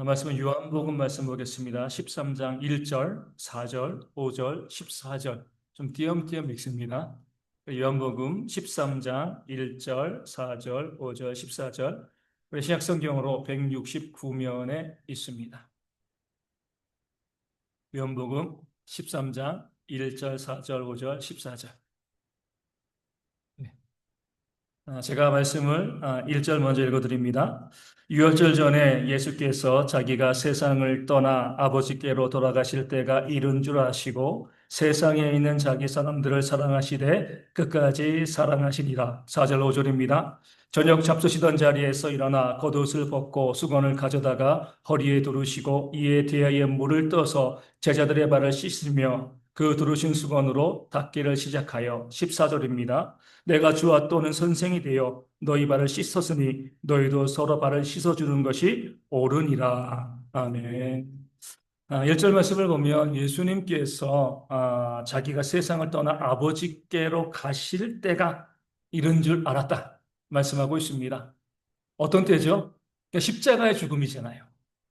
말씀은 요한복음 말씀 보겠습니다. 13장 1절, 4절, 5절, 14절. 좀 띄엄띄엄 읽습니다. 요한복음 13장 1절, 4절, 5절, 14절. 우리 신약성경으로 169면에 있습니다. 요한복음 13장 1절, 4절, 5절, 14절. 제가 말씀을 1절 먼저 읽어드립니다. 유월절 전에 예수께서 자기가 세상을 떠나 아버지께로 돌아가실 때가 이른 줄 아시고 세상에 있는 자기 사람들을 사랑하시되 끝까지 사랑하시니라. 4절 5절입니다. 저녁 잡수시던 자리에서 일어나 겉옷을 벗고 수건을 가져다가 허리에 두르시고 이에 대하여 물을 떠서 제자들의 발을 씻으며 그 두르신 수건으로 닦기를 시작하여 14절입니다. 내가 주와 또는 선생이 되어 너희 발을 씻었으니 너희도 서로 발을 씻어주는 것이 옳으니라. 아멘. 1절 말씀을 보면 예수님께서 자기가 세상을 떠나 아버지께로 가실 때가 이른 줄 알았다 말씀하고 있습니다. 어떤 때죠? 그러니까 십자가의 죽음이잖아요.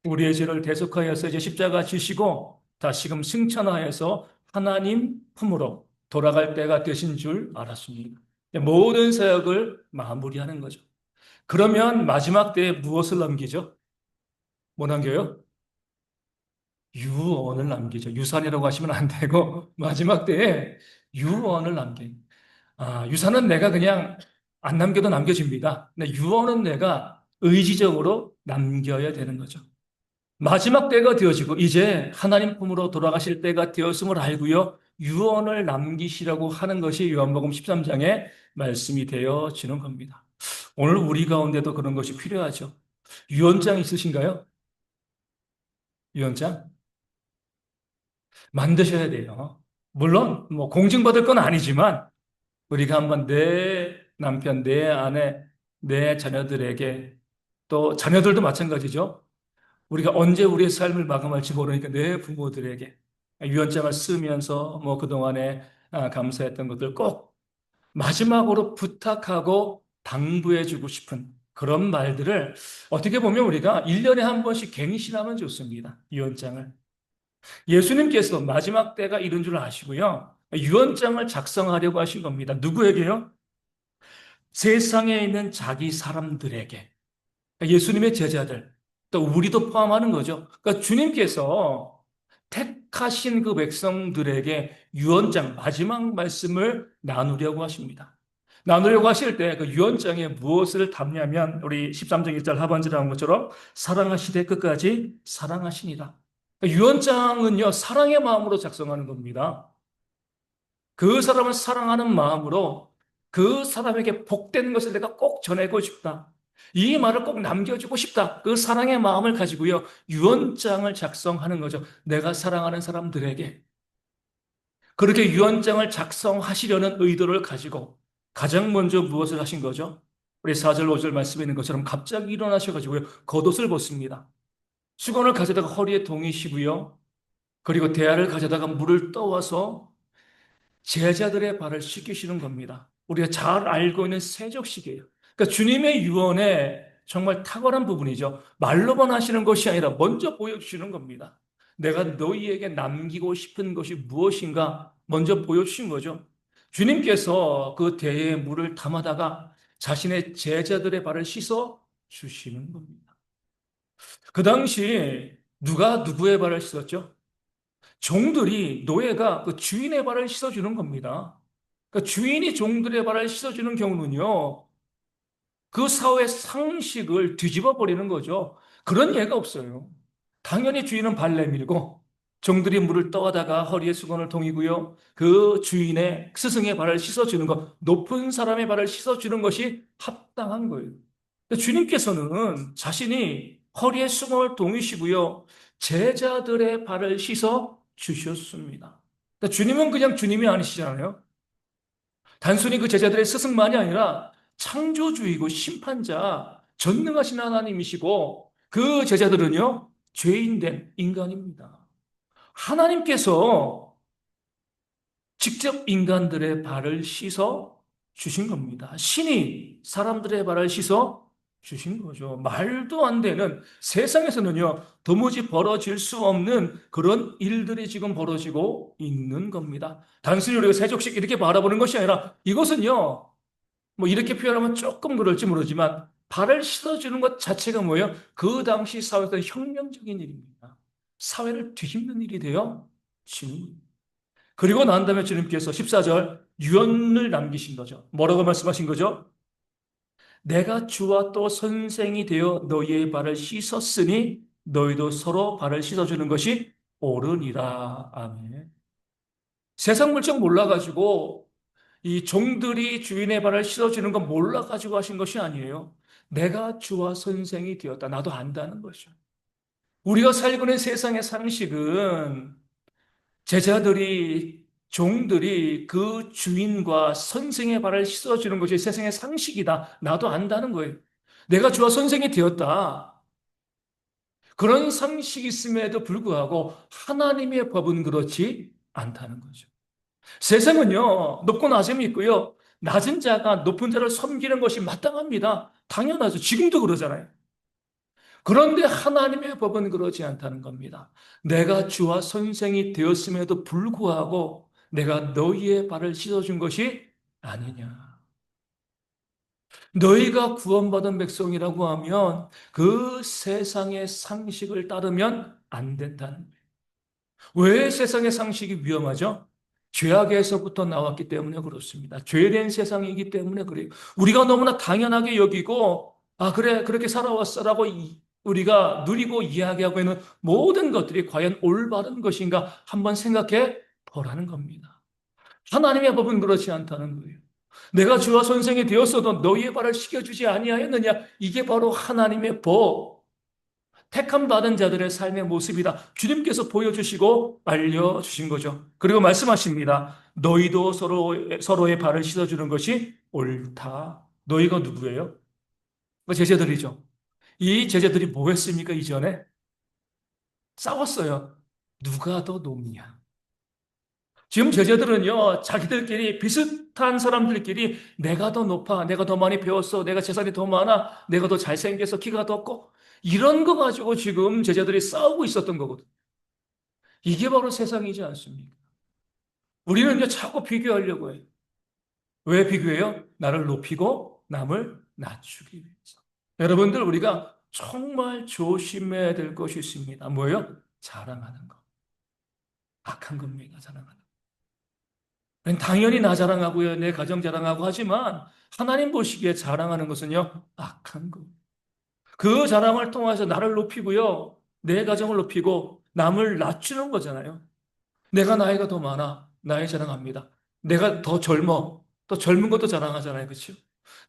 우리의 죄를 대속하여서 이제 십자가 지시고 다시금 승천하여서 하나님 품으로 돌아갈 때가 되신 줄 알았습니다. 모든 사역을 마무리하는 거죠. 그러면 마지막 때에 무엇을 남기죠? 뭐 남겨요? 유언을 남기죠. 유산이라고 하시면 안 되고 마지막 때에 유언을 남겨요. 유산은 내가 그냥 안 남겨도 남겨집니다. 근데 유언은 내가 의지적으로 남겨야 되는 거죠. 마지막 때가 되어지고 이제 하나님 품으로 돌아가실 때가 되었음을 알고요. 유언을 남기시라고 하는 것이 요한복음 13장의 말씀이 되어지는 겁니다. 오늘 우리 가운데도 그런 것이 필요하죠. 유언장 있으신가요? 유언장? 만드셔야 돼요. 물론 뭐 공증받을 건 아니지만 우리가 한번 내 남편, 내 아내, 내 자녀들에게 또 자녀들도 마찬가지죠. 우리가 언제 우리의 삶을 마감할지 모르니까 내 부모들에게 유언장을 쓰면서 뭐 그동안에 감사했던 것들 꼭 마지막으로 부탁하고 당부해주고 싶은 그런 말들을 어떻게 보면 우리가 1년에 한 번씩 갱신하면 좋습니다. 유언장을. 예수님께서 마지막 때가 이른 줄 아시고요. 유언장을 작성하려고 하신 겁니다. 누구에게요? 세상에 있는 자기 사람들에게. 예수님의 제자들, 또 우리도 포함하는 거죠. 그러니까 주님께서 택하신 그 백성들에게 유언장, 마지막 말씀을 나누려고 하십니다. 나누려고 하실 때 그 유언장에 무엇을 담냐면 우리 13장 1절 하반절에 한 것처럼 사랑하시되 끝까지 사랑하시니라. 그러니까 유언장은요, 사랑의 마음으로 작성하는 겁니다. 그 사람을 사랑하는 마음으로 그 사람에게 복된 것을 내가 꼭 전하고 싶다. 이 말을 꼭 남겨주고 싶다. 그 사랑의 마음을 가지고요. 유언장을 작성하는 거죠. 내가 사랑하는 사람들에게. 그렇게 유언장을 작성하시려는 의도를 가지고 가장 먼저 무엇을 하신 거죠? 우리 4절, 5절 말씀에 있는 것처럼 갑자기 일어나셔가지고요. 겉옷을 벗습니다. 수건을 가져다가 허리에 동이시고요. 그리고 대야를 가져다가 물을 떠와서 제자들의 발을 씻기시는 겁니다. 우리가 잘 알고 있는 세족식이에요. 그러니까 주님의 유언에 정말 탁월한 부분이죠. 말로만 하시는 것이 아니라 먼저 보여주시는 겁니다. 내가 너희에게 남기고 싶은 것이 무엇인가 먼저 보여주신 거죠. 주님께서 그 대에 물을 담아다가 자신의 제자들의 발을 씻어 주시는 겁니다. 그 당시 누가 누구의 발을 씻었죠? 종들이 노예가 그 주인의 발을 씻어주는 겁니다. 그러니까 주인이 종들의 발을 씻어주는 경우는요, 그 사회의 상식을 뒤집어 버리는 거죠. 그런 예가 없어요. 당연히 주인은 발 내밀고 종들이 물을 떠다가 허리에 수건을 동이고요. 그 주인의 스승의 발을 씻어주는 것, 높은 사람의 발을 씻어주는 것이 합당한 거예요. 주님께서는 자신이 허리에 수건을 동이시고요. 제자들의 발을 씻어 주셨습니다. 주님은 그냥 주님이 아니시잖아요. 단순히 그 제자들의 스승만이 아니라 창조주이고 심판자, 전능하신 하나님이시고 그 제자들은요, 죄인된 인간입니다. 하나님께서 직접 인간들의 발을 씻어 주신 겁니다. 신이 사람들의 발을 씻어 주신 거죠. 말도 안 되는 세상에서는요, 도무지 벌어질 수 없는 그런 일들이 지금 벌어지고 있는 겁니다. 단순히 우리가 세족식 이렇게 바라보는 것이 아니라 이것은요, 뭐 이렇게 표현하면 조금 그럴지 모르지만 발을 씻어주는 것 자체가 뭐예요? 그 당시 사회에서 혁명적인 일입니다. 사회를 뒤집는 일이 되어 지는. 그리고 난 다음에 주님께서 14절 유언을 남기신 거죠. 뭐라고 말씀하신 거죠? 내가 주와 또 선생이 되어 너희의 발을 씻었으니 너희도 서로 발을 씻어주는 것이 옳으니라. 아멘. 세상 물정 몰라가지고 이 종들이 주인의 발을 씻어주는 건 몰라가지고 하신 것이 아니에요. 내가 주와 선생이 되었다. 나도 안다는 거죠. 우리가 살고 있는 세상의 상식은 제자들이, 종들이 그 주인과 선생의 발을 씻어주는 것이 세상의 상식이다. 나도 안다는 거예요. 내가 주와 선생이 되었다. 그런 상식이 있음에도 불구하고 하나님의 법은 그렇지 않다는 거죠. 세상은요, 높고 낮음이 있고요. 낮은 자가 높은 자를 섬기는 것이 마땅합니다. 당연하죠. 지금도 그러잖아요. 그런데 하나님의 법은 그러지 않다는 겁니다. 내가 주와 선생이 되었음에도 불구하고 내가 너희의 발을 씻어준 것이 아니냐. 너희가 구원받은 백성이라고 하면 그 세상의 상식을 따르면 안 된다는 거예요. 왜 세상의 상식이 위험하죠? 죄악에서부터 나왔기 때문에 그렇습니다. 죄된 세상이기 때문에 그래요. 우리가 너무나 당연하게 여기고, 아, 그래, 그렇게 살아왔어라고 우리가 누리고 이야기하고 있는 모든 것들이 과연 올바른 것인가 한번 생각해 보라는 겁니다. 하나님의 법은 그렇지 않다는 거예요. 내가 주와 선생이 되었어도 너희의 발을 씻겨주지 아니하였느냐? 이게 바로 하나님의 법. 택함 받은 자들의 삶의 모습이다. 주님께서 보여주시고 알려주신 거죠. 그리고 말씀하십니다. 너희도 서로의 발을 씻어주는 것이 옳다. 너희가 누구예요? 제자들이죠. 이 제자들이 뭐 했습니까? 이전에 싸웠어요. 누가 더 높냐? 지금 제자들은요, 자기들끼리 비슷한 사람들끼리 내가 더 높아, 내가 더 많이 배웠어, 내가 재산이 더 많아, 내가 더 잘생겨서 키가 더 커. 이런 거 가지고 지금 제자들이 싸우고 있었던 거거든. 이게 바로 세상이지 않습니까? 우리는요, 자꾸 비교하려고 해요. 왜 비교해요? 나를 높이고 남을 낮추기 위해서. 여러분들, 우리가 정말 조심해야 될 것이 있습니다. 뭐예요? 자랑하는 거. 악한 겁니다, 자랑하는 거. 당연히 나 자랑하고요, 내 가정 자랑하고 하지만 하나님 보시기에 자랑하는 것은요, 악한 거. 그 자랑을 통해서 나를 높이고요, 내 가정을 높이고 남을 낮추는 거잖아요. 내가 나이가 더 많아. 나이 자랑합니다. 내가 더 젊어. 또 젊은 것도 자랑하잖아요. 그렇죠?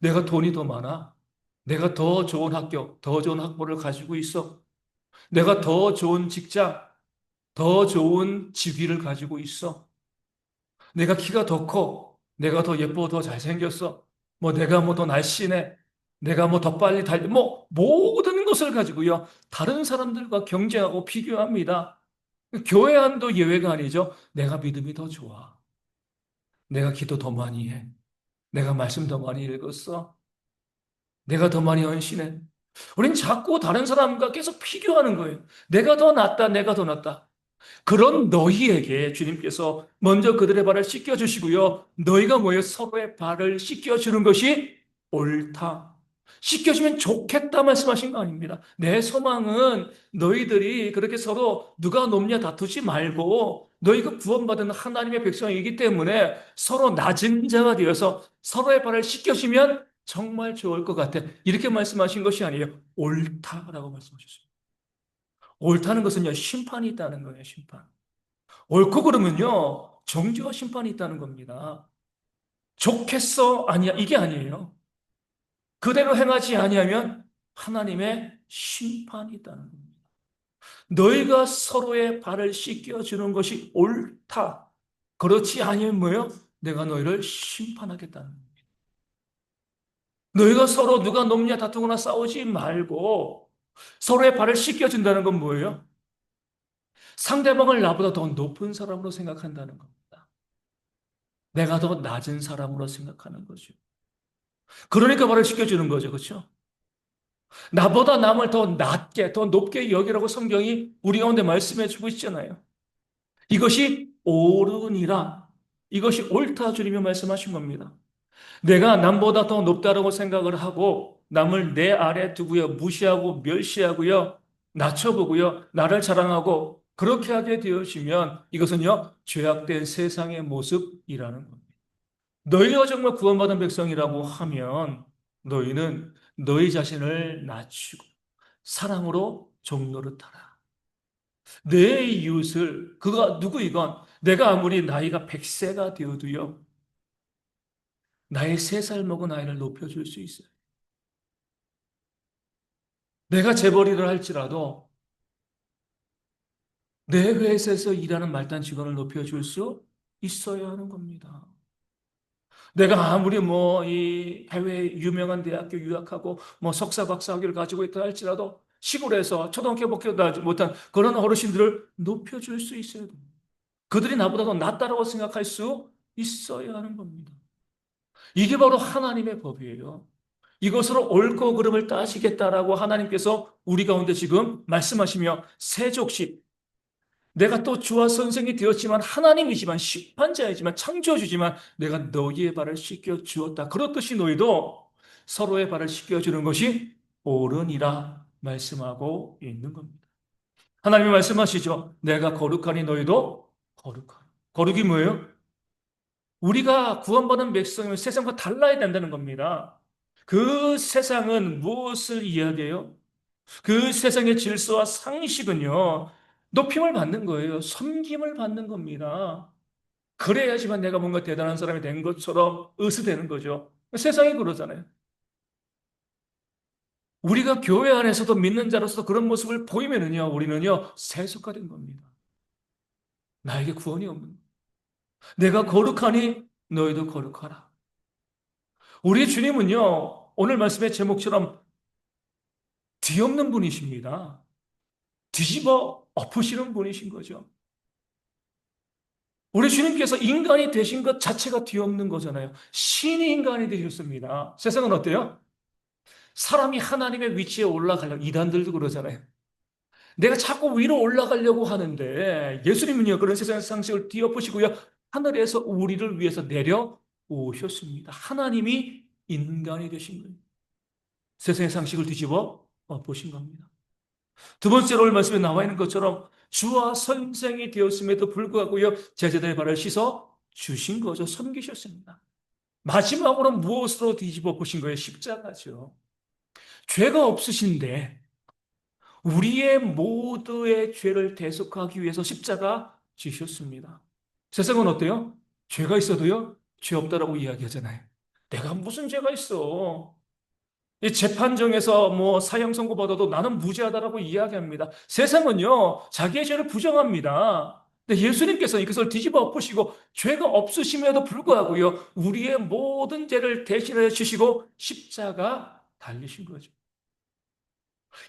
내가 돈이 더 많아. 내가 더 좋은 학교, 더 좋은 학벌을 가지고 있어. 내가 더 좋은 직장, 더 좋은 직위를 가지고 있어. 내가 키가 더 커. 내가 더 예뻐, 더 잘생겼어. 뭐 내가 뭐 더 날씬해. 내가 뭐 더 빨리 뭐 모든 것을 가지고요. 다른 사람들과 경쟁하고 비교합니다. 교회 안도 예외가 아니죠. 내가 믿음이 더 좋아. 내가 기도 더 많이 해. 내가 말씀 더 많이 읽었어. 내가 더 많이 헌신해. 우린 자꾸 다른 사람과 계속 비교하는 거예요. 내가 더 낫다, 내가 더 낫다. 그런 너희에게 주님께서 먼저 그들의 발을 씻겨주시고요. 너희가 뭐예요? 서로의 발을 씻겨주는 것이 옳다. 씻겨주면 좋겠다 말씀하신 거 아닙니다. 내 소망은 너희들이 그렇게 서로 누가 높냐 다투지 말고 너희가 구원받은 하나님의 백성이기 때문에 서로 낮은 자가 되어서 서로의 발을 씻겨주면 정말 좋을 것 같아. 이렇게 말씀하신 것이 아니에요. 옳다라고 말씀하셨습니다. 옳다는 것은요, 심판이 있다는 거예요, 심판. 옳고 그러면요, 정죄와 심판이 있다는 겁니다. 좋겠어? 아니야. 이게 아니에요. 그대로 행하지 아니하면 하나님의 심판이 있다는 겁니다. 너희가 서로의 발을 씻겨주는 것이 옳다. 그렇지 아니면 뭐예요? 내가 너희를 심판하겠다는 겁니다. 너희가 서로 누가 높냐 다투거나 싸우지 말고 서로의 발을 씻겨준다는 건 뭐예요? 상대방을 나보다 더 높은 사람으로 생각한다는 겁니다. 내가 더 낮은 사람으로 생각하는 거죠. 그러니까 발을 씻겨주는 거죠. 그렇죠? 나보다 남을 더 낮게, 더 높게 여기라고 성경이 우리 가운데 말씀해 주고 있잖아요. 이것이 옳으니라. 이것이 옳다 주님이 말씀하신 겁니다. 내가 남보다 더 높다라고 생각을 하고 남을 내 아래 두고요. 무시하고 멸시하고요. 낮춰보고요. 나를 자랑하고 그렇게 하게 되어지면 이것은요. 죄악된 세상의 모습이라는 겁니다. 너희가 정말 구원받은 백성이라고 하면 너희는 너희 자신을 낮추고 사랑으로 종노릇하라. 내 이웃을 그가 누구이건 내가 아무리 나이가 100세가 되어도요. 나의 3살 먹은 아이를 높여줄 수 있어요. 내가 재벌이를 할지라도 내 회사에서 일하는 말단 직원을 높여줄 수 있어야 하는 겁니다. 내가 아무리 뭐 이 해외 유명한 대학교 유학하고 뭐 석사 박사 학위를 가지고 있다 할지라도 시골에서 초등학교 복교도 못한 그런 어르신들을 높여줄 수 있어야 됩니다. 그들이 나보다 더 낫다라고 생각할 수 있어야 하는 겁니다. 이게 바로 하나님의 법이에요. 이것으로 옳고 그름을 따지겠다라고 하나님께서 우리 가운데 지금 말씀하시며 세족식 내가 또 주와 선생이 되었지만 하나님이지만 심판자이지만 창조주지만 내가 너희의 발을 씻겨 주었다. 그렇듯이 너희도 서로의 발을 씻겨 주는 것이 옳으니라 말씀하고 있는 겁니다. 하나님이 말씀하시죠. 내가 거룩하니 너희도 거룩하라. 거룩이 뭐예요? 우리가 구원받은 백성이면 세상과 달라야 된다는 겁니다. 그 세상은 무엇을 이야기해요? 그 세상의 질서와 상식은요, 높임을 받는 거예요. 섬김을 받는 겁니다. 그래야지만 내가 뭔가 대단한 사람이 된 것처럼 의스되는 거죠. 세상이 그러잖아요. 우리가 교회 안에서도 믿는 자로서 그런 모습을 보이면은요, 우리는요, 세속화된 겁니다. 나에게 구원이 없는 거예요. 내가 거룩하니 너희도 거룩하라. 우리 주님은요, 오늘 말씀의 제목처럼 뒤없는 분이십니다. 뒤집어 엎으시는 분이신 거죠. 우리 주님께서 인간이 되신 것 자체가 뒤없는 거잖아요. 신이 인간이 되셨습니다. 세상은 어때요? 사람이 하나님의 위치에 올라가려고, 이단들도 그러잖아요. 내가 자꾸 위로 올라가려고 하는데, 예수님은요, 그런 세상의 상식을 뒤엎으시고요, 하늘에서 우리를 위해서 내려오셨습니다. 하나님이 인간이 되신 거예요. 세상의 상식을 뒤집어 보신 겁니다. 두 번째로 오늘 말씀에 나와 있는 것처럼 주와 선생이 되었음에도 불구하고요, 제자들의 발을 씻어 주신 거죠. 섬기셨습니다. 마지막으로 무엇으로 뒤집어 보신 거예요? 십자가죠. 죄가 없으신데 우리의 모두의 죄를 대속하기 위해서 십자가 지셨습니다. 세상은 어때요? 죄가 있어도요, 죄 없다라고 이야기하잖아요. 내가 무슨 죄가 있어? 이 재판정에서 뭐 사형 선고받아도 나는 무죄하다라고 이야기합니다. 세상은요, 자기의 죄를 부정합니다. 근데 예수님께서 이것을 뒤집어 엎으시고 죄가 없으심에도 불구하고요, 우리의 모든 죄를 대신하여 주시고 십자가 달리신 거죠.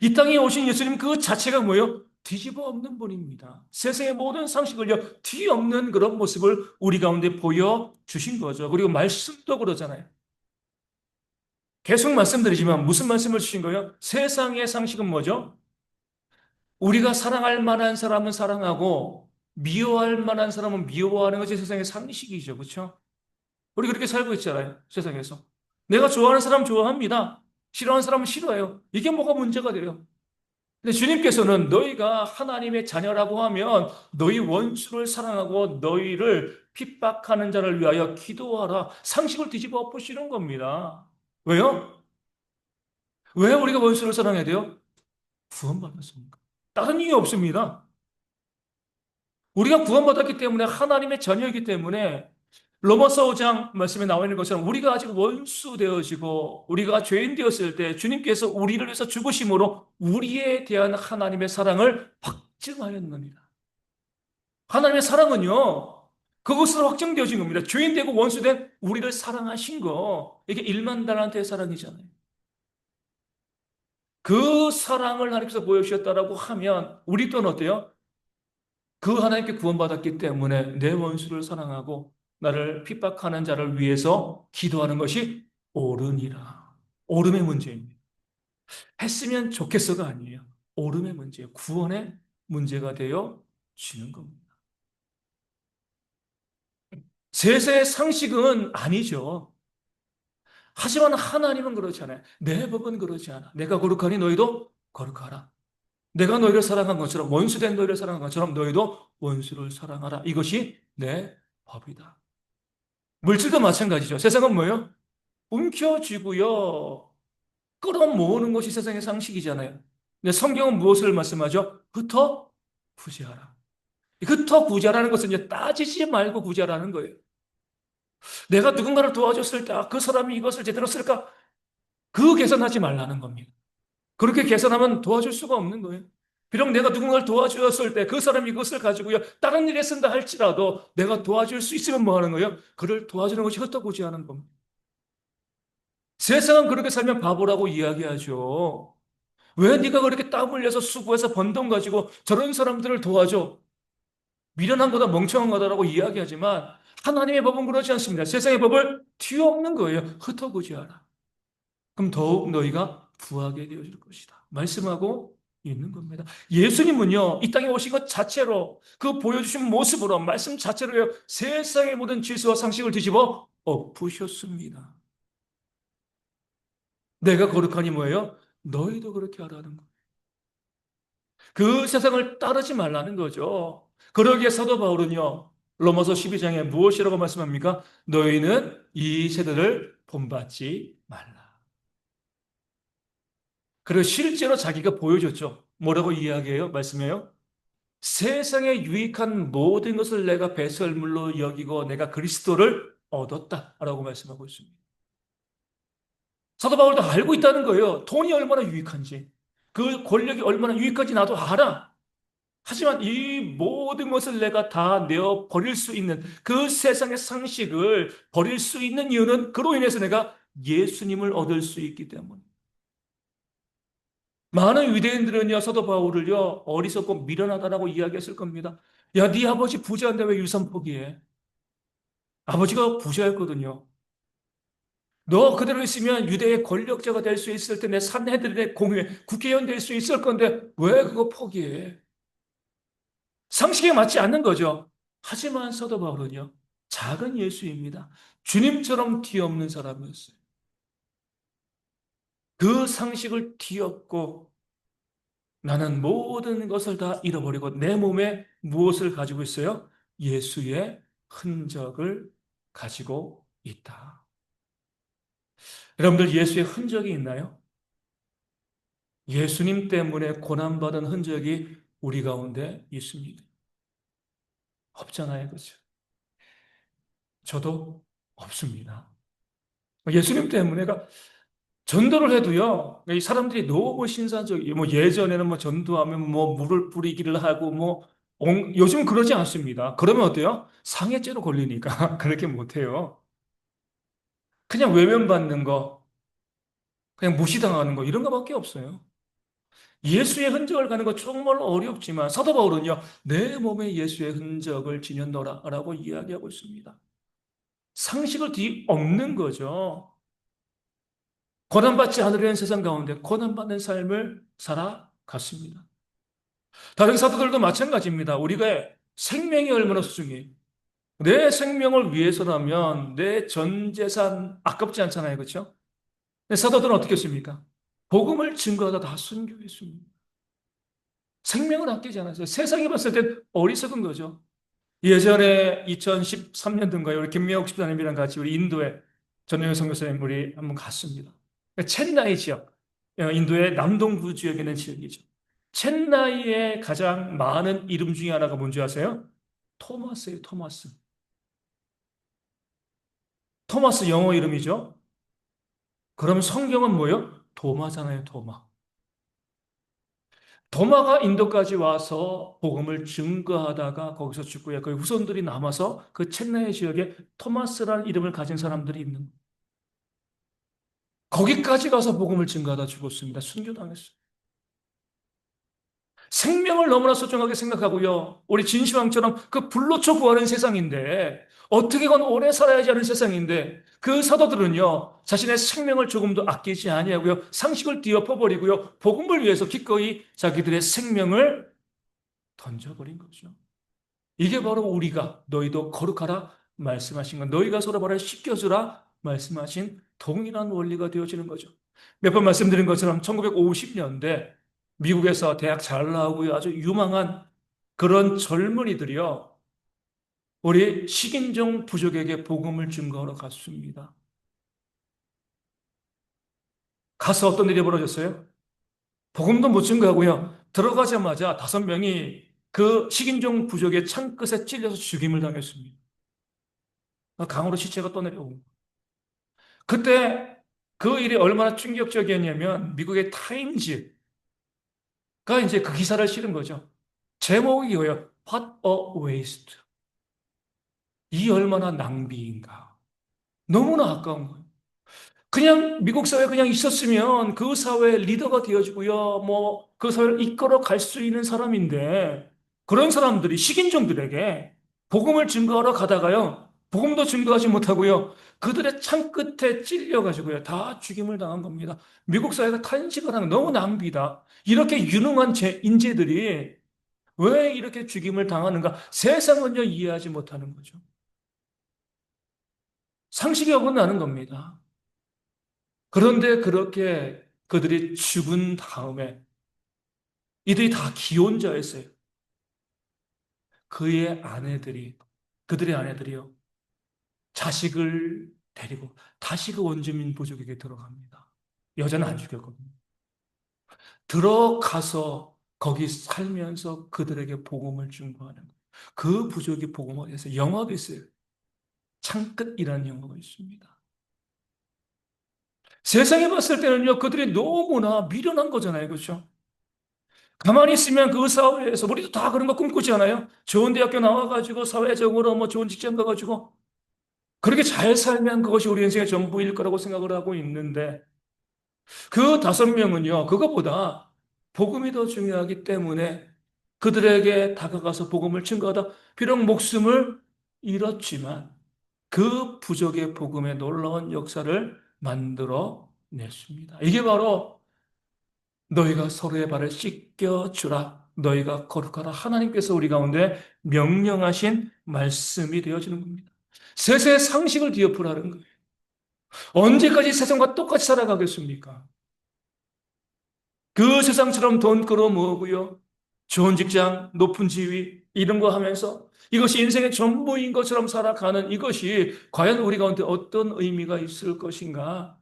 이 땅에 오신 예수님 그 자체가 뭐예요? 뒤집어 엎는 분입니다. 세상의 모든 상식을요, 뒤엎는 그런 모습을 우리 가운데 보여주신 거죠. 그리고 말씀도 그러잖아요. 계속 말씀드리지만 무슨 말씀을 주신 거예요? 세상의 상식은 뭐죠? 우리가 사랑할 만한 사람은 사랑하고 미워할 만한 사람은 미워하는 것이 세상의 상식이죠. 그렇죠? 우리 그렇게 살고 있잖아요. 세상에서. 내가 좋아하는 사람 좋아합니다. 싫어하는 사람은 싫어해요. 이게 뭐가 문제가 돼요? 근데 주님께서는 너희가 하나님의 자녀라고 하면 너희 원수를 사랑하고 너희를 핍박하는 자를 위하여 기도하라. 상식을 뒤집어 엎으시는 겁니다. 왜요? 왜 우리가 원수를 사랑해야 돼요? 구원받았습니까? 다른 이유 없습니다. 우리가 구원받았기 때문에 하나님의 자녀이기 때문에 로마서 5장 말씀에 나와 있는 것처럼 우리가 아직 원수 되어지고 우리가 죄인 되었을 때 주님께서 우리를 위해서 죽으심으로 우리에 대한 하나님의 사랑을 확증하였느니라. 하나님의 사랑은요, 그것으로 확정되어진 겁니다. 죄인 되고 원수 된 우리를 사랑하신 거, 이게 1만 달란트의 사랑이잖아요. 그 사랑을 하나님께서 보여주셨다라고 하면 우리 또는 어때요? 그 하나님께 구원받았기 때문에 내 원수를 사랑하고 나를 핍박하는 자를 위해서 기도하는 것이 옳으니라. 옳음의 문제입니다. 했으면 좋겠어가 아니에요. 옳음의 문제예요. 구원의 문제가 되어 지는 겁니다. 세상의 상식은 아니죠. 하지만 하나님은 그렇지 않아요. 내 법은 그렇지 않아. 내가 거룩하니 너희도 거룩하라. 내가 너희를 사랑한 것처럼, 원수된 너희를 사랑한 것처럼 너희도 원수를 사랑하라. 이것이 내 법이다. 물질도 마찬가지죠. 세상은 뭐예요? 움켜쥐고요. 끌어모으는 것이 세상의 상식이잖아요. 근데 성경은 무엇을 말씀하죠? 흩어 구제하라. 흩어 구제하라는 것은 이제 따지지 말고 구제하라는 거예요. 내가 누군가를 도와줬을 때, 그 사람이 이것을 제대로 쓸까? 그 계산하지 말라는 겁니다. 그렇게 계산하면 도와줄 수가 없는 거예요. 비록 내가 누군가를 도와주었을 때 그 사람이 이것을 가지고요, 다른 일에 쓴다 할지라도 내가 도와줄 수 있으면 뭐 하는 거예요? 그를 도와주는 것이 헛되고자 하는 겁니다. 세상은 그렇게 살면 바보라고 이야기하죠. 왜 네가 그렇게 땀 흘려서 수고해서 번 돈 가지고 저런 사람들을 도와줘? 미련한 거다, 멍청한 거다라고 이야기하지만 하나님의 법은 그렇지 않습니다. 세상의 법을 뒤엎는 거예요. 흩어보지하라. 그럼 더욱 너희가 부하게 되어질 것이다. 말씀하고 있는 겁니다. 예수님은요, 이 땅에 오신 것 자체로, 그 보여주신 모습으로, 말씀 자체로요, 세상의 모든 질서와 상식을 뒤집어 엎으셨습니다. 내가 거룩하니 뭐예요? 너희도 그렇게 하라는 거예요. 그 세상을 따르지 말라는 거죠. 그러기에 사도 바울은요, 로마서 12장에 무엇이라고 말씀합니까? 너희는 이 세대를 본받지 말라. 그리고 실제로 자기가 보여줬죠. 뭐라고 이야기해요? 말씀해요? 세상에 유익한 모든 것을 내가 배설물로 여기고 내가 그리스도를 얻었다라고 말씀하고 있습니다. 사도 바울도 알고 있다는 거예요. 돈이 얼마나 유익한지. 그 권력이 얼마나 유익한지 나도 알아. 하지만 이 모든 것을 내가 다 내어 버릴 수 있는 그 세상의 상식을 버릴 수 있는 이유는 그로 인해서 내가 예수님을 얻을 수 있기 때문에. 많은 유대인들은요, 사도 바울을요, 어리석고 미련하다라고 이야기했을 겁니다. 야, 네 아버지 부자인데 왜 유산 포기해? 아버지가 부자였거든요. 너 그대로 있으면 유대의 권력자가 될 수 있을 텐데, 산헤드린의 공회, 국회의원 될 수 있을 건데, 왜 그거 포기해? 상식에 맞지 않는 거죠. 하지만 사도 바울은요, 작은 예수입니다. 주님처럼 뒤엎는 사람이었어요. 그 상식을 뒤엎고 나는 모든 것을 다 잃어버리고 내 몸에 무엇을 가지고 있어요? 예수의 흔적을 가지고 있다. 여러분들 예수의 흔적이 있나요? 예수님 때문에 고난받은 흔적이 우리 가운데 있습니다. 없잖아요. 그죠? 저도 없습니다. 예수님 때문에가 전도를 해도요, 이 사람들이 너무 신사적이에요. 뭐 예전에는 뭐 전도하면 뭐 물을 뿌리기를 하고 뭐, 요즘 그러지 않습니다. 그러면 어때요? 상해죄로 걸리니까 그렇게 못해요. 그냥 외면받는 거, 그냥 무시당하는 거, 이런 거밖에 없어요. 예수의 흔적을 가는 거 정말 어렵지만 사도 바울은요, 내 몸에 예수의 흔적을 지녔노라 라고 이야기하고 있습니다. 상식을 뒤엎는 거죠. 고난받지 않으려는 세상 가운데 고난받는 삶을 살아갔습니다. 다른 사도들도 마찬가지입니다. 우리가 생명이 얼마나 소중해요. 내 생명을 위해서라면 내 전 재산 아깝지 않잖아요. 그렇죠? 근데 사도들은 어떻게 했습니까? 복음을 증거하다 다 순교했습니다. 생명을 아끼지 않았어요. 세상이 봤을 땐 어리석은 거죠. 예전에 2013년도인가요? 우리 김미옥 집사님이랑 같이 우리 인도에 전영희 선교사님 우리 한번 갔습니다. 첸나이 지역, 인도의 남동부 지역에 있는 지역이죠. 첸나이에 가장 많은 이름 중에 하나가 뭔지 아세요? 토마스예요, 토마스. 토마스 영어 이름이죠. 그럼 성경은 뭐예요? 도마잖아요, 도마. 도마가 인도까지 와서 복음을 증거하다가 거기서 죽고요. 그 후손들이 남아서 그 첸나이 지역에 토마스라는 이름을 가진 사람들이 있는 거예요. 거기까지 가서 복음을 증거하다 죽었습니다. 순교당했어요. 생명을 너무나 소중하게 생각하고요. 우리 진시황처럼 그 불로초 구하는 세상인데 어떻게건 오래 살아야지 하는 세상인데 그 사도들은요 자신의 생명을 조금도 아끼지 아니하고요 상식을 뒤엎어버리고요 복음을 위해서 기꺼이 자기들의 생명을 던져버린 거죠. 이게 바로 우리가 너희도 거룩하라 말씀하신 것, 너희가 서로 말을 씻겨주라 말씀하신 동일한 원리가 되어지는 거죠. 몇 번 말씀드린 것처럼 1950년대 미국에서 대학 잘 나오고요 아주 유망한 그런 젊은이들이요 우리 식인종 부족에게 복음을 증거하러 갔습니다. 가서 어떤 일이 벌어졌어요? 복음도 못 증거하고요. 들어가자마자 5명이 그 식인종 부족의 창끝에 찔려서 죽임을 당했습니다. 강으로 시체가 떠내려오고. 그때 그 일이 얼마나 충격적이었냐면 미국의 타임즈가 이제 그 기사를 실은 거죠. 제목이 이거예요. What a waste. 이 얼마나 낭비인가. 너무나 아까운 거예요. 그냥 미국 사회에 그냥 있었으면 그 사회의 리더가 되어지고요. 뭐 그 사회를 이끌어 갈 수 있는 사람인데 그런 사람들이 식인종들에게 복음을 증거하러 가다가요. 복음도 증거하지 못하고요. 그들의 창 끝에 찔려가지고요. 다 죽임을 당한 겁니다. 미국 사회가 탄식을 하는 너무 낭비다. 이렇게 유능한 인재들이 왜 이렇게 죽임을 당하는가? 세상은요 이해하지 못하는 거죠. 상식이 어긋나는 겁니다. 그런데 그렇게 그들이 죽은 다음에 이들이 다 기혼자였어요. 그의 아내들이, 그들의 아내들이요. 자식을 데리고 다시 그 원주민 부족에게 들어갑니다. 여자는 안 죽였거든요. 들어가서 거기 살면서 그들에게 복음을 증거하는 거예요. 그 부족이 복음을 해서 영어도 있어요. 창끝이라는 영어가 있습니다. 세상에 봤을 때는요, 그들이 너무나 미련한 거잖아요. 그렇죠? 가만히 있으면 그 사회에서 우리도 다 그런 거 꿈꾸지 않아요? 좋은 대학교 나와가지고 사회적으로 뭐 좋은 직장 가가지고 그렇게 잘 살면 그것이 우리 인생의 전부일 거라고 생각을 하고 있는데 그 5명은요, 그것보다 복음이 더 중요하기 때문에 그들에게 다가가서 복음을 증거하다 비록 목숨을 잃었지만 그 부족의 복음의 놀라운 역사를 만들어 냈습니다. 이게 바로 너희가 서로의 발을 씻겨주라. 너희가 거룩하라. 하나님께서 우리 가운데 명령하신 말씀이 되어지는 겁니다. 세상의 상식을 뒤엎으라는 거예요. 언제까지 세상과 똑같이 살아가겠습니까? 그 세상처럼 돈 끌어모으고요. 좋은 직장, 높은 지위, 이런 거 하면서 이것이 인생의 전부인 것처럼 살아가는 이것이 과연 우리 가운데 어떤 의미가 있을 것인가?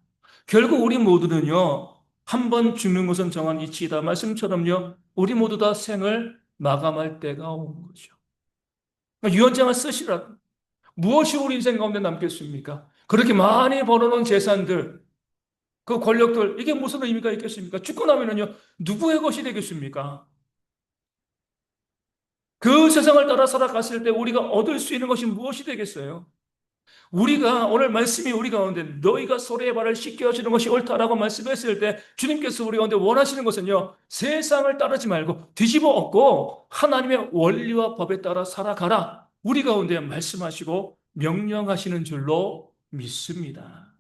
결국 우리 모두는요, 한 번 죽는 것은 정한 이치이다. 말씀처럼요, 우리 모두 다 생을 마감할 때가 온 거죠. 그러니까 유언장을 쓰시라. 무엇이 우리 인생 가운데 남겠습니까? 그렇게 많이 벌어놓은 재산들, 그 권력들, 이게 무슨 의미가 있겠습니까? 죽고 나면은요, 누구의 것이 되겠습니까? 그 세상을 따라 살아갔을 때 우리가 얻을 수 있는 것이 무엇이 되겠어요? 우리가 오늘 말씀이 우리 가운데 너희가 서로의 발을 씻겨주는 것이 옳다라고 말씀했을 때 주님께서 우리 가운데 원하시는 것은요, 세상을 따르지 말고 뒤집어 엎고 하나님의 원리와 법에 따라 살아가라. 우리 가운데 말씀하시고 명령하시는 줄로 믿습니다.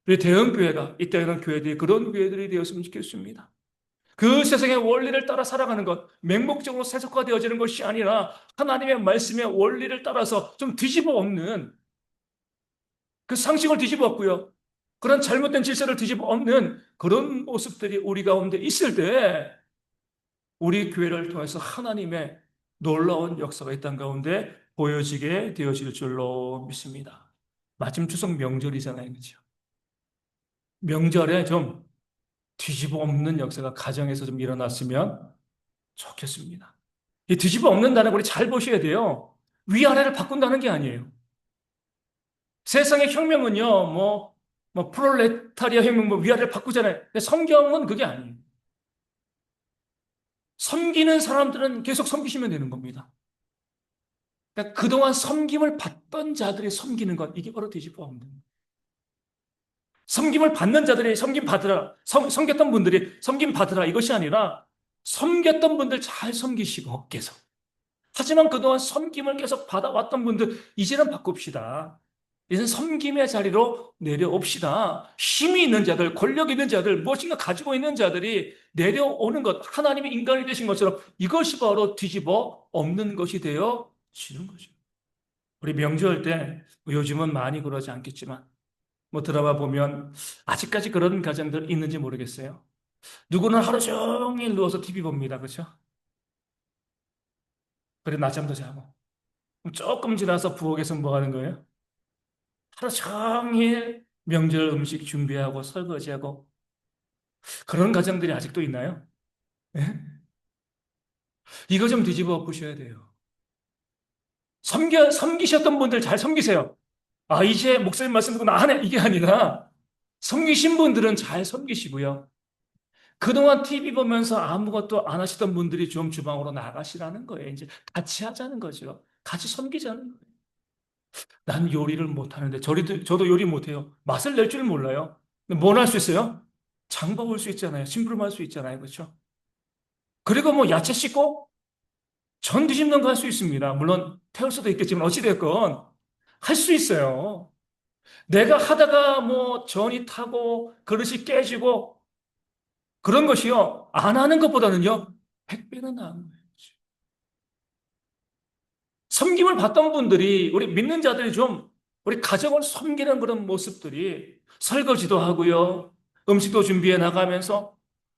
우리 대형교회가 이 때는 교회들이 그런 교회들이 되었으면 좋겠습니다. 그 세상의 원리를 따라 살아가는 것, 맹목적으로 세속화되어지는 것이 아니라 하나님의 말씀의 원리를 따라서 좀 뒤집어 엎는 그 상식을 뒤집어 엎고요. 그런 잘못된 질서를 뒤집어 엎는 그런 모습들이 우리 가운데 있을 때 우리 교회를 통해서 하나님의 놀라운 역사가 이 땅 가운데 보여지게 되어질 줄로 믿습니다. 마침 추석 명절이잖아요. 그렇죠? 명절에 좀 뒤집어 엎는 역사가 가정에서 좀 일어났으면 좋겠습니다. 이 뒤집어 엎는다는 걸 우리 잘 보셔야 돼요. 위아래를 바꾼다는 게 아니에요. 세상의 혁명은요, 프롤레타리아 혁명, 위아래를 바꾸잖아요. 근데 성경은 그게 아니에요. 섬기는 사람들은 계속 섬기시면 되는 겁니다. 그러니까 그동안 섬김을 받던 자들이 섬기는 것, 이게 바로 뒤집어 엎는 거예요. 섬김을 받는 자들이 섬김 받으라, 섬겼던 분들이 섬김 받으라, 이것이 아니라 섬겼던 분들 잘 섬기시고 계속. 하지만 그동안 섬김을 계속 받아왔던 분들, 이제는 바꿉시다. 이제는 섬김의 자리로 내려옵시다. 힘이 있는 자들, 권력 있는 자들, 무엇인가 가지고 있는 자들이 내려오는 것, 하나님의 인간이 되신 것처럼 이것이 바로 뒤집어 엎는 것이 되어 지는 거죠. 우리 명절 때, 요즘은 많이 그러지 않겠지만, 뭐 드라마 보면 아직까지 그런 가정들 있는지 모르겠어요. 누구는 하루 종일 누워서 TV 봅니다. 그렇죠? 그래 낮잠도 자고. 조금 지나서 부엌에서 뭐 하는 거예요? 하루 종일 명절 음식 준비하고 설거지하고 그런 가정들이 아직도 있나요? 예? 이거 좀 뒤집어 엎으셔야 돼요. 섬기셨던 분들 잘 섬기세요. 아, 이제 목사님 말씀 듣고 나 하네. 이게 아니라 섬기신 분들은 잘 섬기시고요. 그동안 TV 보면서 아무것도 안 하시던 분들이 좀 주방으로 나가시라는 거예요. 이제 같이 하자는 거죠. 같이 섬기자는 거예요. 난 요리를 못하는데 저도 요리 못해요. 맛을 낼 줄 몰라요. 뭘 할 수 있어요? 장봐볼 수 있잖아요. 심부름할 수 있잖아요. 그렇죠? 그리고 뭐 야채 씻고 전 뒤집는 거 할 수 있습니다. 물론 태울 수도 있겠지만 어찌됐건 할 수 있어요. 내가 하다가 뭐 전이 타고 그릇이 깨지고 그런 것이요. 안 하는 것보다는요. 100배는 나은 거예요. 섬김을 받던 분들이 우리 믿는 자들이 좀 우리 가정을 섬기는 그런 모습들이 설거지도 하고요. 음식도 준비해 나가면서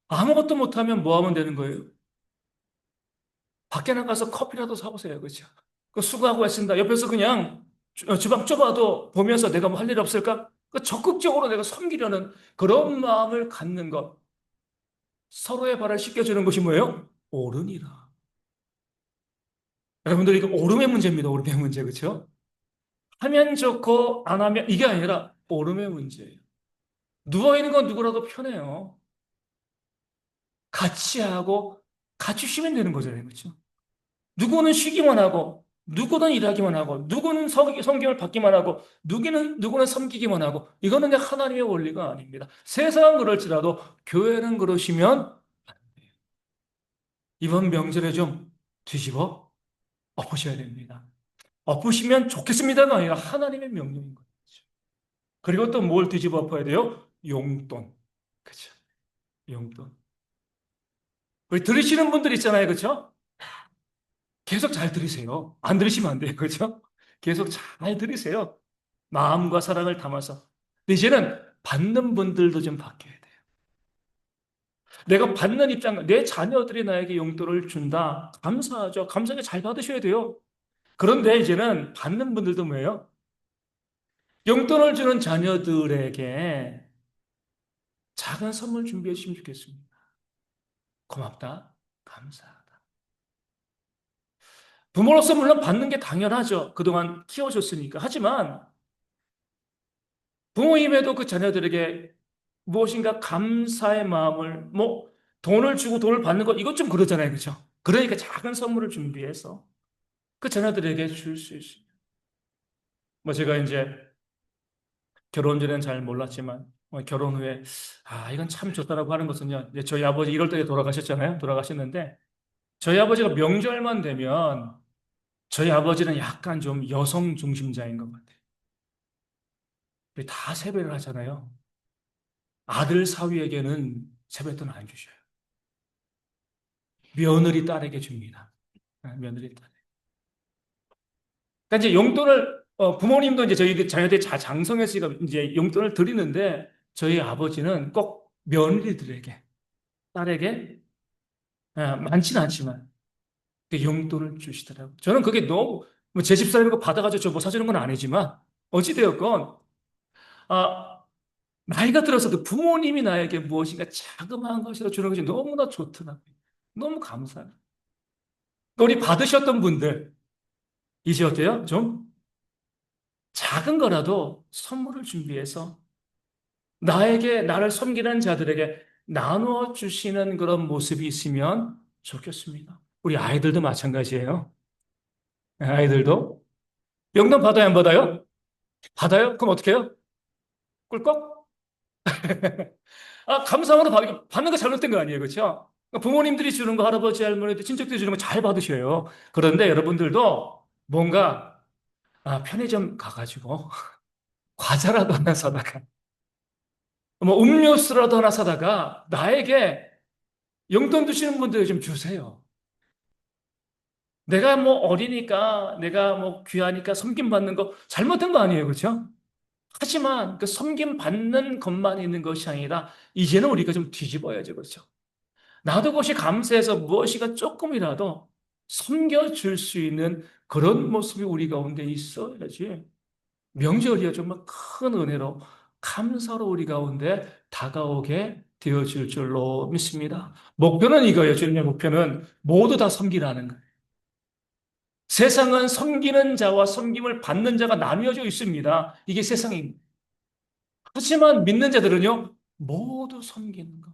아무것도 못하면 뭐 하면 되는 거예요? 밖에 나가서 커피라도 사보세요. 그렇죠? 그 수고하고 있습니다. 옆에서 그냥 주방 좁아도 보면서 내가 뭐 할 일 없을까? 그 적극적으로 내가 섬기려는 그런 마음을 갖는 것. 서로의 발을 씻겨주는 것이 뭐예요? 옳으니라. 여러분들 이거 옳음의 문제입니다. 옳음의 문제. 그렇죠? 하면 좋고 안 하면 이게 아니라 옳음의 문제예요. 누워있는 건 누구라도 편해요. 같이 하고 같이 쉬면 되는 거잖아요. 그렇죠? 누구는 쉬기만 하고 누구는 일하기만 하고 누구는 성경을 받기만 하고 누구는 섬기기만 하고 이거는 그냥 하나님의 원리가 아닙니다. 세상은 그럴지라도 교회는 그러시면 이번 명절에 좀 뒤집어 엎으셔야 됩니다. 엎으시면 좋겠습니다가 아니라 하나님의 명령인 거죠. 그리고 또 뭘 뒤집어 엎어야 돼요? 용돈. 그렇죠. 용돈. 우리 들으시는 분들 있잖아요. 그렇죠? 계속 잘 들으세요. 안 들으시면 안 돼요. 그렇죠? 계속 잘 들으세요. 마음과 사랑을 담아서. 근데 이제는 받는 분들도 좀 바뀌어야 돼요. 내가 받는 입장, 내 자녀들이 나에게 용돈을 준다. 감사하죠. 감사하게 잘 받으셔야 돼요. 그런데 이제는 받는 분들도 뭐예요? 용돈을 주는 자녀들에게 작은 선물 준비해 주시면 좋겠습니다. 고맙다. 감사하다. 부모로서 물론 받는 게 당연하죠. 그동안 키워줬으니까. 하지만 부모임에도 그 자녀들에게 무엇인가 감사의 마음을, 뭐, 돈을 주고 돈을 받는 것, 이것 좀 그러잖아요. 그죠? 그러니까 작은 선물을 준비해서 그 자녀들에게 줄 수 있어요. 뭐, 제가 이제 결혼 전에는 잘 몰랐지만, 결혼 후에, 아, 이건 참 좋다라고 하는 것은요, 이제 저희 아버지 1월 달에 돌아가셨잖아요. 돌아가셨는데, 저희 아버지가 명절만 되면, 저희 아버지는 약간 좀 여성 중심자인 것 같아요. 우리 다 세배를 하잖아요. 아들 사위에게는 세뱃돈 안 주셔요. 며느리 딸에게 줍니다. 며느리 딸. 그러니까 이제 용돈을 부모님도 이제 저희 자녀들 장성해서 이제 용돈을 드리는데 저희 아버지는 꼭 며느리들에게 딸에게 많지는 않지만 그 용돈을 주시더라고요. 저는 그게 너무 뭐제 집사람이고 받아가지고 저 뭐 사주는 건 아니지만 어찌되었건 아, 나이가 들어서도 부모님이 나에게 무엇인가 자그마한 것이라도 주는 것이 너무나 좋더라고요. 너무 감사해요. 우리 받으셨던 분들 이제 어때요? 좀 작은 거라도 선물을 준비해서 나에게, 나를 섬기는 자들에게 나누어 주시는 그런 모습이 있으면 좋겠습니다. 우리 아이들도 마찬가지예요. 아이들도 용돈 받아요, 안 받아요? 받아요? 그럼 어떻게 해요? 꿀꺽? 아, 감사함으로 받는 거 잘못된 거 아니에요, 그렇죠? 그러니까 부모님들이 주는 거, 할아버지, 할머니들, 친척들이 주는 거 잘 받으셔요. 그런데 여러분들도 뭔가 편의점 가가지고 과자라도 하나 사다가 뭐 음료수라도 하나 사다가 나에게 용돈 주시는 분들 좀 주세요. 내가 뭐 어리니까, 내가 뭐 귀하니까 섬김 받는 거 잘못된 거 아니에요, 그렇죠? 하지만 그 섬김 받는 것만 있는 것이 아니라 이제는 우리가 좀 뒤집어야죠, 그렇죠? 나도 그것이 감사해서 무엇이가 조금이라도 섬겨줄 수 있는 그런 모습이 우리 가운데 있어야지. 명절이야 정말 큰 은혜로 감사로 우리 가운데 다가오게 되어질 줄로 믿습니다. 목표는 이거예요. 주님의 목표는 모두 다 섬기라는 거예요. 세상은 섬기는 자와 섬김을 받는 자가 나뉘어져 있습니다. 이게 세상입니다. 하지만 믿는 자들은요, 모두 섬기는 것.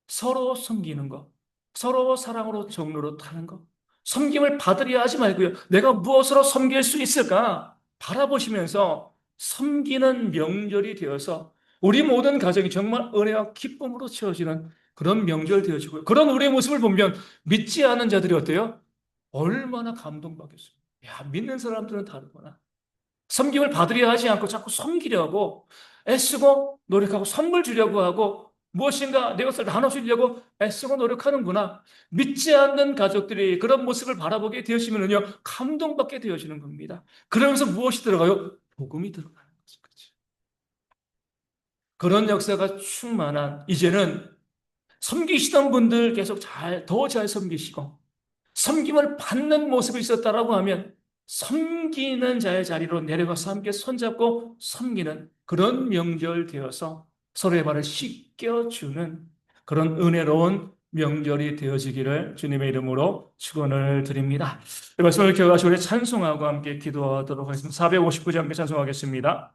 서로 섬기는 것, 서로 사랑으로 정로로 타는 것, 섬김을 받으려 하지 말고요. 내가 무엇으로 섬길 수 있을까? 바라보시면서 섬기는 명절이 되어서 우리 모든 가정이 정말 은혜와 기쁨으로 채워지는 그런 명절 되어지고요. 그런 우리의 모습을 보면 믿지 않은 자들이 어때요? 얼마나 감동받겠어요. 야, 믿는 사람들은 다르구나. 섬김을 받으려 하지 않고 자꾸 섬기려고 애쓰고 노력하고 선물 주려고 하고 무엇인가 내 것을 나눠주려고 애쓰고 노력하는구나. 믿지 않는 가족들이 그런 모습을 바라보게 되어지면요, 감동받게 되어지는 겁니다. 그러면서 무엇이 들어가요? 복음이 들어가는 거죠. 그렇죠? 그런 역사가 충만한, 이제는 섬기시던 분들 계속 더 잘 섬기시고 섬김을 받는 모습이 있었다라고 하면 섬기는 자의 자리로 내려가서 함께 손잡고 섬기는 그런 명절 되어서 서로의 발을 씻겨주는 그런 은혜로운 명절이 되어지기를 주님의 이름으로 축원을 드립니다. 이 말씀을 기억하시고 우리 찬송하고 함께 기도하도록 하겠습니다. 459장 함께 찬송하겠습니다.